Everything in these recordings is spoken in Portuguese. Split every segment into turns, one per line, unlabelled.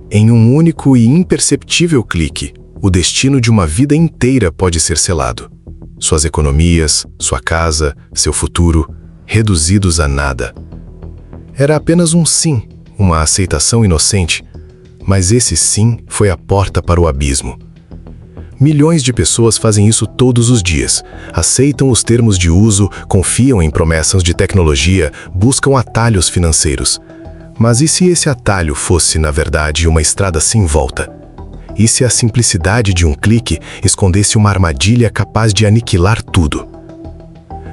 Em um único e imperceptível clique, o destino de uma vida inteira pode ser selado. Suas economias, sua casa, seu futuro, reduzidos a nada. Era apenas um sim, uma aceitação inocente, mas esse sim foi a porta para o abismo. Milhões de pessoas fazem isso todos os dias. Aceitam os termos de uso, confiam em promessas de tecnologia, buscam atalhos financeiros. Mas e se esse atalho fosse, na verdade, uma estrada sem volta? E se a simplicidade de um clique escondesse uma armadilha capaz de aniquilar tudo?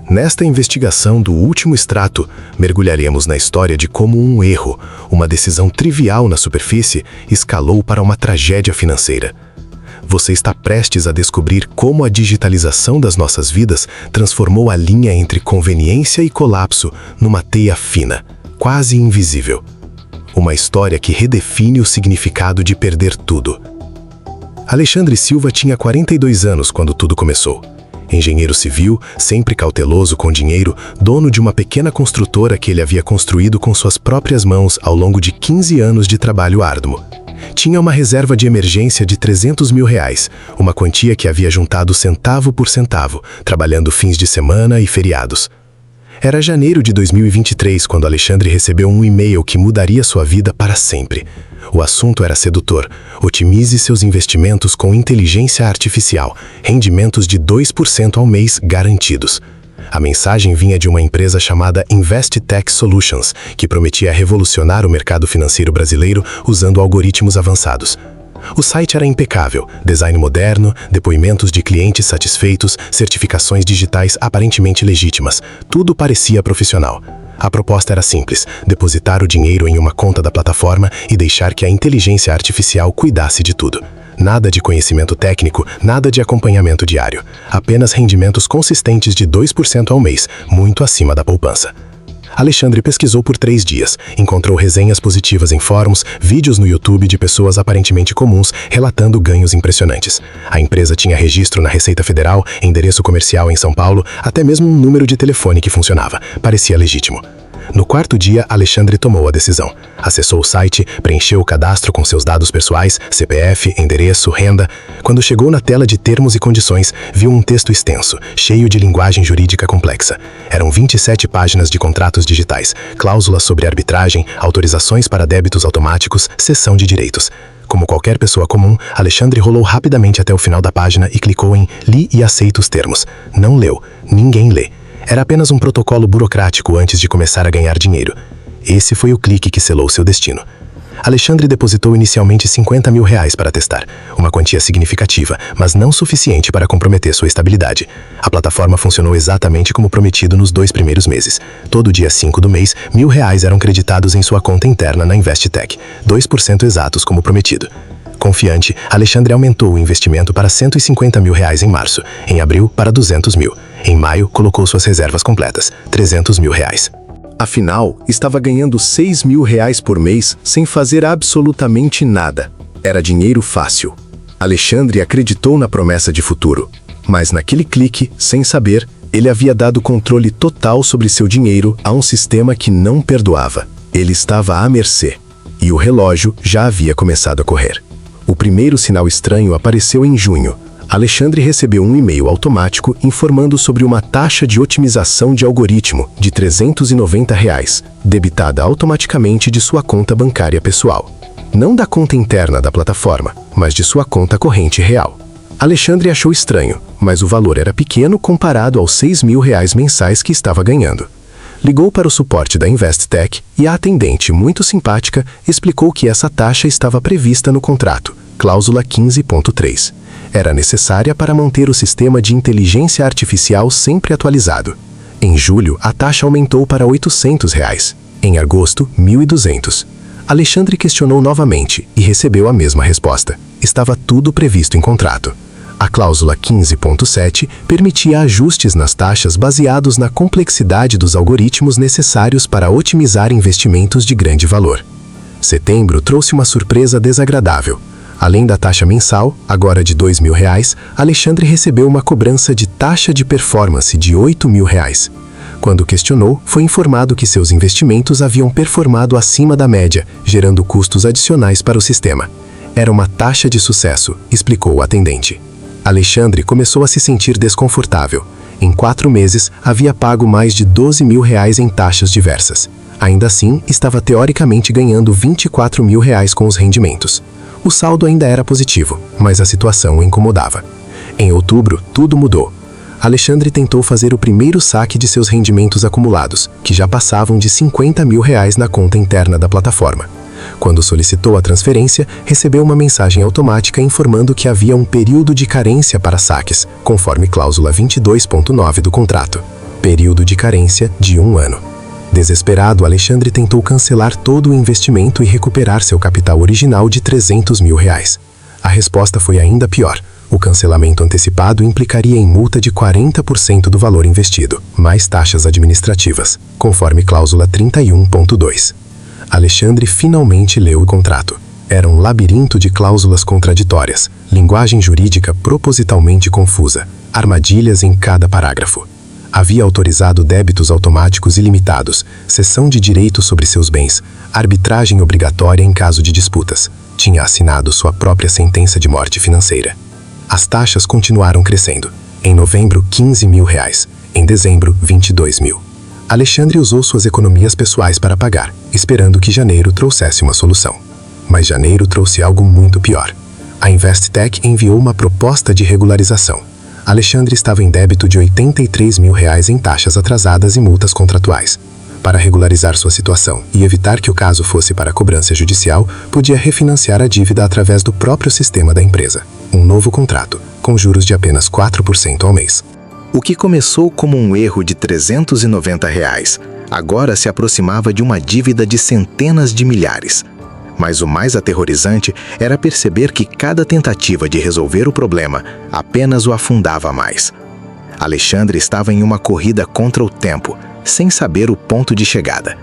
Nesta investigação do último extrato, mergulharemos na história de como um erro, uma decisão trivial na superfície, escalou para uma tragédia financeira. Você está prestes a descobrir como a digitalização das nossas vidas transformou a linha entre conveniência e colapso numa teia fina, quase invisível. Uma história que redefine o significado de perder tudo. Alexandre Silva tinha 42 anos quando tudo começou. Engenheiro civil, sempre cauteloso com dinheiro, dono de uma pequena construtora que ele havia construído com suas próprias mãos ao longo de 15 anos de trabalho árduo. Tinha uma reserva de emergência de R$300 mil, uma quantia que havia juntado centavo por centavo, trabalhando fins de semana e feriados. Era janeiro de 2023 quando Alexandre recebeu um e-mail que mudaria sua vida para sempre. O assunto era sedutor. Otimize seus investimentos com inteligência artificial. Rendimentos de 2% ao mês garantidos. A mensagem vinha de uma empresa chamada InvestTech Solutions, que prometia revolucionar o mercado financeiro brasileiro usando algoritmos avançados. O site era impecável, design moderno, depoimentos de clientes satisfeitos, certificações digitais aparentemente legítimas. Tudo parecia profissional. A proposta era simples: depositar o dinheiro em uma conta da plataforma e deixar que a inteligência artificial cuidasse de tudo. Nada de conhecimento técnico, nada de acompanhamento diário. Apenas rendimentos consistentes de 2% ao mês, muito acima da poupança. Alexandre pesquisou por 3 dias, encontrou resenhas positivas em fóruns, vídeos no YouTube de pessoas aparentemente comuns relatando ganhos impressionantes. A empresa tinha registro na Receita Federal, endereço comercial em São Paulo, até mesmo um número de telefone que funcionava. Parecia legítimo. No 4º dia, Alexandre tomou a decisão. Acessou o site, preencheu o cadastro com seus dados pessoais, CPF, endereço, renda. Quando chegou na tela de termos e condições, viu um texto extenso, cheio de linguagem jurídica complexa. Eram 27 páginas de contratos digitais, cláusulas sobre arbitragem, autorizações para débitos automáticos, cessão de direitos. Como qualquer pessoa comum, Alexandre rolou rapidamente até o final da página e clicou em "Li e aceito os termos". Não leu. Ninguém lê. Era apenas um protocolo burocrático antes de começar a ganhar dinheiro. Esse foi o clique que selou seu destino. Alexandre depositou inicialmente R$50 mil para testar, uma quantia significativa, mas não suficiente para comprometer sua estabilidade. A plataforma funcionou exatamente como prometido nos 2 primeiros meses. Todo dia 5 do mês, R$1.000 eram creditados em sua conta interna na InvestTech, 2% exatos como prometido. Confiante, Alexandre aumentou o investimento para R$150 mil em março, em abril para R$200 mil. Em maio, colocou suas reservas completas, R$300 mil. Afinal, estava ganhando R$6 mil por mês sem fazer absolutamente nada. Era dinheiro fácil. Alexandre acreditou na promessa de futuro. Mas naquele clique, sem saber, ele havia dado controle total sobre seu dinheiro a um sistema que não perdoava. Ele estava à mercê. E o relógio já havia começado a correr. O primeiro sinal estranho apareceu em junho. Alexandre recebeu um e-mail automático informando sobre uma taxa de otimização de algoritmo de R$390, debitada automaticamente de sua conta bancária pessoal. Não da conta interna da plataforma, mas de sua conta corrente real. Alexandre achou estranho, mas o valor era pequeno comparado aos R$6 mil mensais que estava ganhando. Ligou para o suporte da InvestTech e a atendente, muito simpática, explicou que essa taxa estava prevista no contrato, cláusula 15.3. Era necessária para manter o sistema de inteligência artificial sempre atualizado. Em julho, a taxa aumentou para R$800. Em agosto, R$1.200. Alexandre questionou novamente e recebeu a mesma resposta. Estava tudo previsto em contrato. A cláusula 15.7 permitia ajustes nas taxas baseados na complexidade dos algoritmos necessários para otimizar investimentos de grande valor. Setembro trouxe uma surpresa desagradável. Além da taxa mensal, agora de R$2 mil, Alexandre recebeu uma cobrança de taxa de performance de R$8 mil.
Quando questionou, foi informado que seus investimentos haviam performado acima da média, gerando custos adicionais para o sistema. Era uma taxa de sucesso, explicou o atendente. Alexandre começou a se sentir desconfortável. Em 4 meses, havia pago mais de R$12 mil em taxas diversas. Ainda assim, estava teoricamente ganhando R$24 mil com os rendimentos. O saldo ainda era positivo, mas a situação o incomodava. Em outubro, tudo mudou. Alexandre tentou fazer o primeiro saque de seus rendimentos acumulados, que já passavam de R$50 mil na conta interna da plataforma. Quando solicitou a transferência, recebeu uma mensagem automática informando que havia um período de carência para saques, conforme cláusula 22.9 do contrato. Período de carência de 1 ano. Desesperado, Alexandre tentou cancelar todo o investimento e recuperar seu capital original de R$300 mil. A resposta foi ainda pior. O cancelamento antecipado implicaria em multa de 40% do valor investido, mais taxas administrativas, conforme cláusula 31.2. Alexandre finalmente leu o contrato. Era um labirinto de cláusulas contraditórias, linguagem jurídica propositalmente confusa, armadilhas em cada parágrafo. Havia autorizado débitos automáticos ilimitados, cessão de direitos sobre seus bens, arbitragem obrigatória em caso de disputas. Tinha assinado sua própria sentença de morte financeira. As taxas continuaram crescendo. Em novembro, R$15 mil. Em dezembro, R$22 mil. Alexandre usou suas economias pessoais para pagar, esperando que janeiro trouxesse uma solução. Mas janeiro trouxe algo muito pior. A Investtech enviou uma proposta de regularização. Alexandre estava em débito de R$83 mil em taxas atrasadas e multas contratuais. Para regularizar sua situação e evitar que o caso fosse para a cobrança judicial, podia refinanciar a dívida através do próprio sistema da empresa. Um novo contrato, com juros de apenas 4% ao mês.
O que começou como um erro de R$390, agora se aproximava de uma dívida de centenas de milhares. Mas o mais aterrorizante era perceber que cada tentativa de resolver o problema apenas o afundava mais. Alexandre estava em uma corrida contra o tempo, sem saber o ponto de chegada.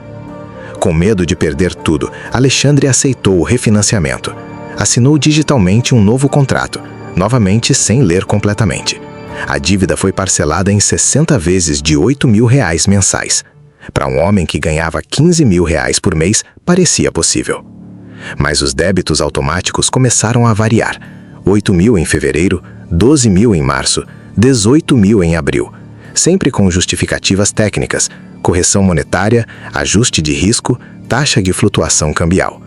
Com medo de perder tudo, Alexandre aceitou o refinanciamento. Assinou digitalmente um novo contrato, novamente sem ler completamente. A dívida foi parcelada em 60 vezes de R$8 mil mensais. Para um homem que ganhava R$15 mil por mês, parecia possível. Mas os débitos automáticos começaram a variar. 8 mil em fevereiro, 12 mil em março, 18 mil em abril. Sempre com justificativas técnicas, correção monetária, ajuste de risco, taxa de flutuação cambial.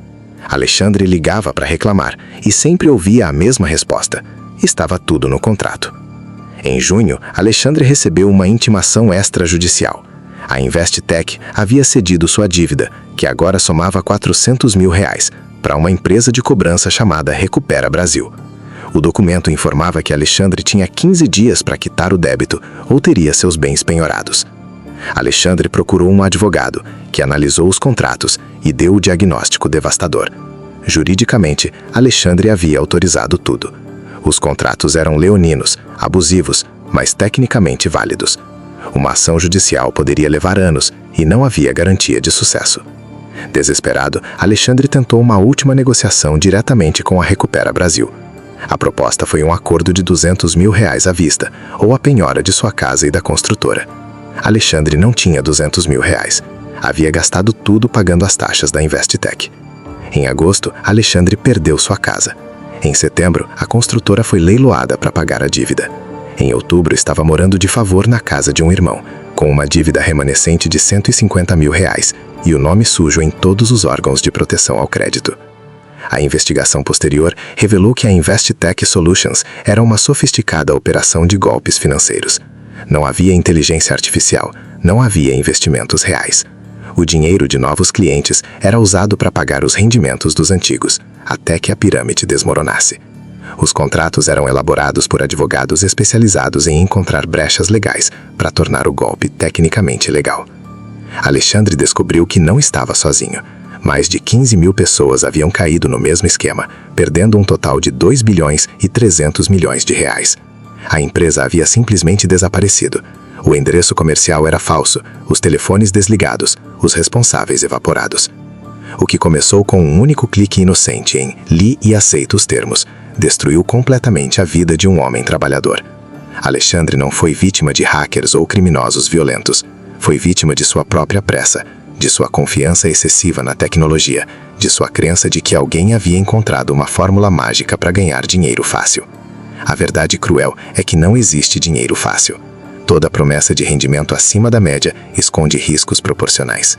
Alexandre ligava para reclamar e sempre ouvia a mesma resposta. Estava tudo no contrato. Em junho, Alexandre recebeu uma intimação extrajudicial. A Investtech havia cedido sua dívida, que agora somava R$400 mil, para uma empresa de cobrança chamada Recupera Brasil. O documento informava que Alexandre tinha 15 dias para quitar o débito ou teria seus bens penhorados. Alexandre procurou um advogado, que analisou os contratos e deu o diagnóstico devastador. Juridicamente, Alexandre havia autorizado tudo. Os contratos eram leoninos, abusivos, mas tecnicamente válidos. Uma ação judicial poderia levar anos e não havia garantia de sucesso. Desesperado, Alexandre tentou uma última negociação diretamente com a Recupera Brasil. A proposta foi um acordo de R$200 mil à vista, ou a penhora de sua casa e da construtora. Alexandre não tinha R$200 mil. Havia gastado tudo pagando as taxas da Investtech. Em agosto, Alexandre perdeu sua casa. Em setembro, a construtora foi leiloada para pagar a dívida. Em outubro, estava morando de favor na casa de um irmão, com uma dívida remanescente de R$150 mil e o nome sujo em todos os órgãos de proteção ao crédito. A investigação posterior revelou que a Investtech Solutions era uma sofisticada operação de golpes financeiros. Não havia inteligência artificial, não havia investimentos reais. O dinheiro de novos clientes era usado para pagar os rendimentos dos antigos, até que a pirâmide desmoronasse. Os contratos eram elaborados por advogados especializados em encontrar brechas legais para tornar o golpe tecnicamente legal. Alexandre descobriu que não estava sozinho. Mais de 15 mil pessoas haviam caído no mesmo esquema, perdendo um total de R$2 bilhões e 300 milhões de reais. A empresa havia simplesmente desaparecido. O endereço comercial era falso, os telefones desligados, os responsáveis evaporados. O que começou com um único clique inocente em "li e aceito os termos", destruiu completamente a vida de um homem trabalhador. Alexandre não foi vítima de hackers ou criminosos violentos. Foi vítima de sua própria pressa, de sua confiança excessiva na tecnologia, de sua crença de que alguém havia encontrado uma fórmula mágica para ganhar dinheiro fácil. A verdade cruel é que não existe dinheiro fácil. Toda promessa de rendimento acima da média esconde riscos proporcionais.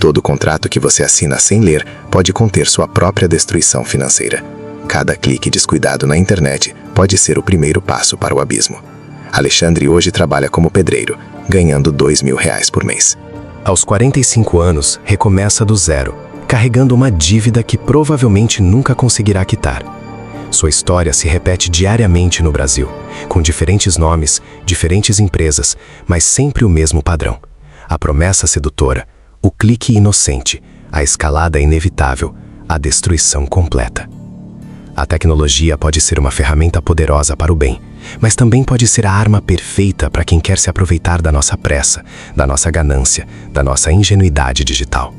Todo contrato que você assina sem ler pode conter sua própria destruição financeira. Cada clique descuidado na internet pode ser o primeiro passo para o abismo. Alexandre hoje trabalha como pedreiro, ganhando R$2.000 por mês.
Aos 45 anos, recomeça do zero, carregando uma dívida que provavelmente nunca conseguirá quitar. Sua história se repete diariamente no Brasil, com diferentes nomes, diferentes empresas, mas sempre o mesmo padrão. A promessa sedutora, o clique inocente, a escalada inevitável, a destruição completa. A tecnologia pode ser uma ferramenta poderosa para o bem, mas também pode ser a arma perfeita para quem quer se aproveitar da nossa pressa, da nossa ganância, da nossa ingenuidade digital.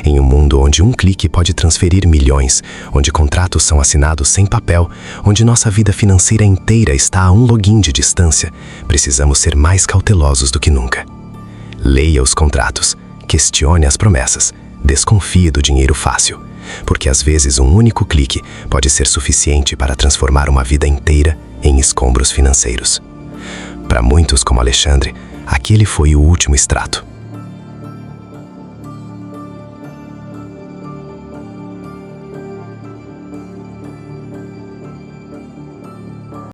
Em um mundo onde um clique pode transferir milhões, onde contratos são assinados sem papel, onde nossa vida financeira inteira está a um login de distância, precisamos ser mais cautelosos do que nunca. Leia os contratos, questione as promessas, desconfie do dinheiro fácil, porque às vezes um único clique pode ser suficiente para transformar uma vida inteira em escombros financeiros. Para muitos como Alexandre, aquele foi o último extrato.